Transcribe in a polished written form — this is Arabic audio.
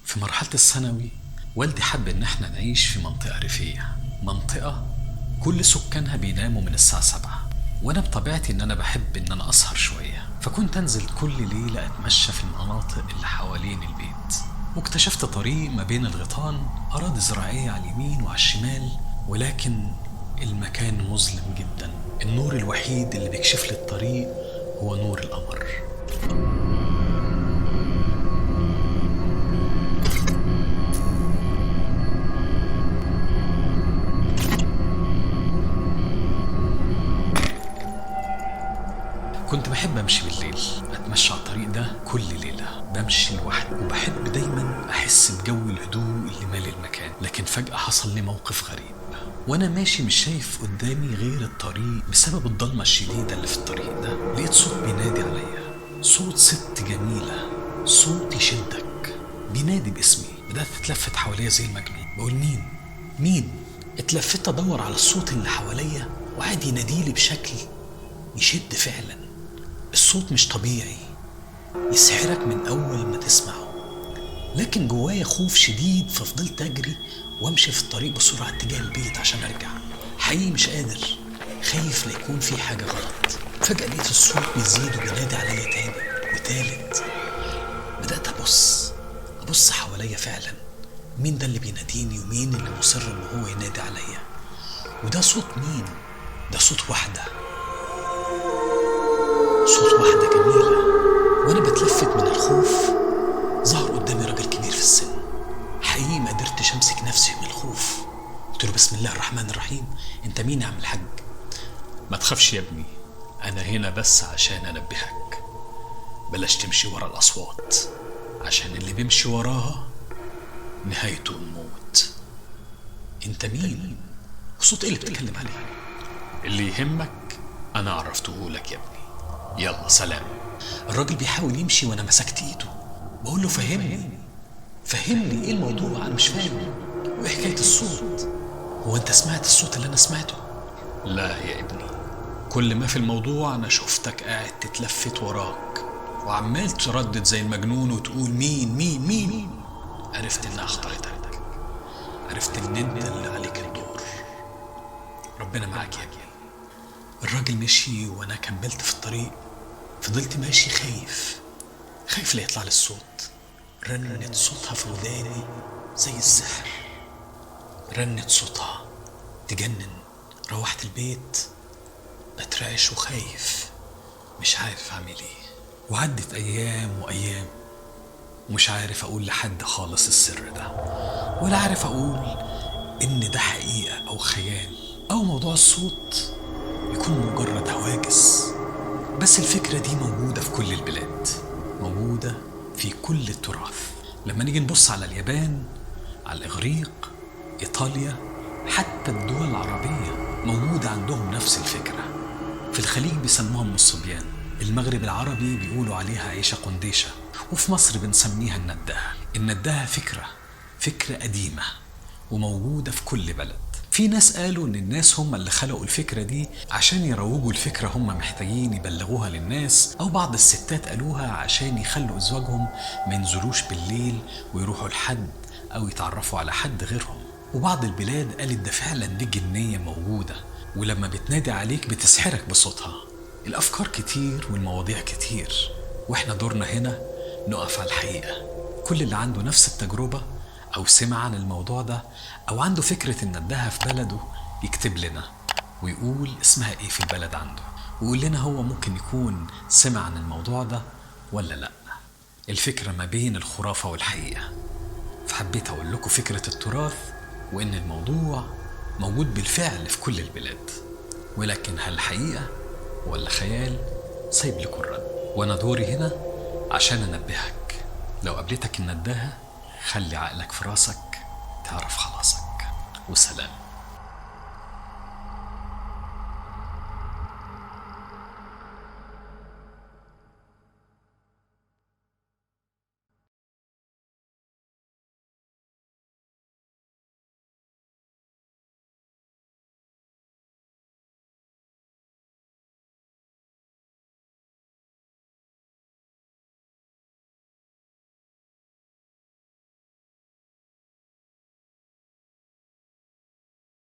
في مرحلة الثانوي والدي حب إن احنا نعيش في منطقة ريفية، منطقة كل سكانها بيناموا من الساعة 7، وأنا بطبيعتي إن أنا بحب إن أنا أسهر شوية، فكنت أنزل كل ليلة أتمشى في المناطق اللي حوالين البيت. واكتشفت طريق ما بين الغيطان، أراضي زراعية على اليمين وعلى الشمال، ولكن المكان مظلم جدا. النور الوحيد اللي بيكشف لي الطريق هو نور القمر. كنت بحب امشي بالليل، اتمشى على الطريق ده كل ليله، بمشي لوحدي وبحب دايما احس بجو الهدوء اللي مالي المكان. لكن فجاه حصل لي موقف غريب، وانا ماشي مش شايف قدامي غير الطريق بسبب الضلمه الشديده اللي في الطريق ده. لقيت صوت بينادي عليا، صوت ست جميله، صوت يشدك، بينادي باسمي. بدات اتلفت حواليا زي المجنون، بقول مين. اتلفت ادور على الصوت اللي حواليا وقعد يناديلي بشكل يشد فعلا. الصوت مش طبيعي، يسحرك من أول ما تسمعه. لكن جوايا خوف شديد، ففضلت أجري وامشي في الطريق بسرعة اتجاه البيت عشان أرجع. حقيقي مش قادر، خايف لا يكون في حاجة غلط. فجأة لقيت الصوت بيزيد وبينادي عليا تاني وتالت. بدأت أبص حواليا فعلا، مين ده اللي بيناديني ومين اللي مصر إن هو ينادي عليا؟ وده صوت مين؟ ده صوت واحدة جميلة. وانا بتلفت من الخوف ظهر قدامي راجل كبير في السن. حقيقي ما قدرتش امسك نفسي من الخوف. قلت له بسم الله الرحمن الرحيم، انت مين يا عم الحاج؟ ما تخافش يا ابني، انا هنا بس عشان انبهك، بلاش تمشي ورا الاصوات، عشان اللي بيمشي وراها نهايته الموت. انت مين؟ وصوت ايه اللي بتتكلم عليه؟ اللي يهمك انا عرفته لك يا ابني، يلا سلام. الراجل بيحاول يمشي وانا مسكت ايده، بقول له فهمني ايه الموضوع، انا مش فاهم. وايه حكايه الصوت؟ هو انت سمعت الصوت اللي انا سمعته؟ لا يا ابني، كل ما في الموضوع انا شفتك قاعد تتلفت وراك وعمال تردد زي المجنون وتقول مين. عرفت اني اخطأتك، عرفت ان انت اللي عليك الدور. ربنا معاك يا ابني. الراجل مشي وانا كملت في الطريق. فضلت ماشي خايف لا يطلع لي الصوت. رنت صوتها في وداني زي السحر، رنت صوتها تجنن. روحت البيت بترعش وخايف، مش عارف اعمل ايه. وعدت ايام ومش عارف اقول لحد خالص السر ده، ولا عارف اقول ان ده حقيقة او خيال، او موضوع الصوت يكون مجرد هواجس. بس الفكرة دي موجودة في كل البلاد، موجودة في كل التراث. لما نيجي نبص على اليابان، على الإغريق، إيطاليا، حتى الدول العربية موجودة عندهم نفس الفكرة. في الخليج بيسموها أم الصبيان، المغرب العربي بيقولوا عليها عيشة قنديشة، وفي مصر بنسميها الندهة. الندهة فكرة قديمة وموجودة في كل بلد. في ناس قالوا ان الناس هم اللي خلقوا الفكرة دي عشان يروجوا الفكرة، هم محتاجين يبلغوها للناس، او بعض الستات قالوها عشان يخلوا ازواجهم ما ينزلوش بالليل ويروحوا لحد او يتعرفوا على حد غيرهم. وبعض البلاد قالت ده فعلا دي جنية موجودة، ولما بتنادي عليك بتسحرك بصوتها. الافكار كتير والمواضيع كتير، واحنا دورنا هنا نقف على الحقيقة. كل اللي عنده نفس التجربة أو سمع عن الموضوع ده أو عنده فكرة إن ندها في بلده يكتب لنا ويقول اسمها إيه في البلد عنده، ويقول لنا هو ممكن يكون سمع عن الموضوع ده ولا لأ. الفكرة ما بين الخرافة والحقيقة. فحبيت أقول لكم فكرة التراث، وإن الموضوع موجود بالفعل في كل البلاد، ولكن هل حقيقة ولا خيال؟ سايب لكم الرد، وأنا دوري هنا عشان أنبهك. لو قابلتك النداهة خلي عقلك في راسك، تعرف خلاصك. وسلام.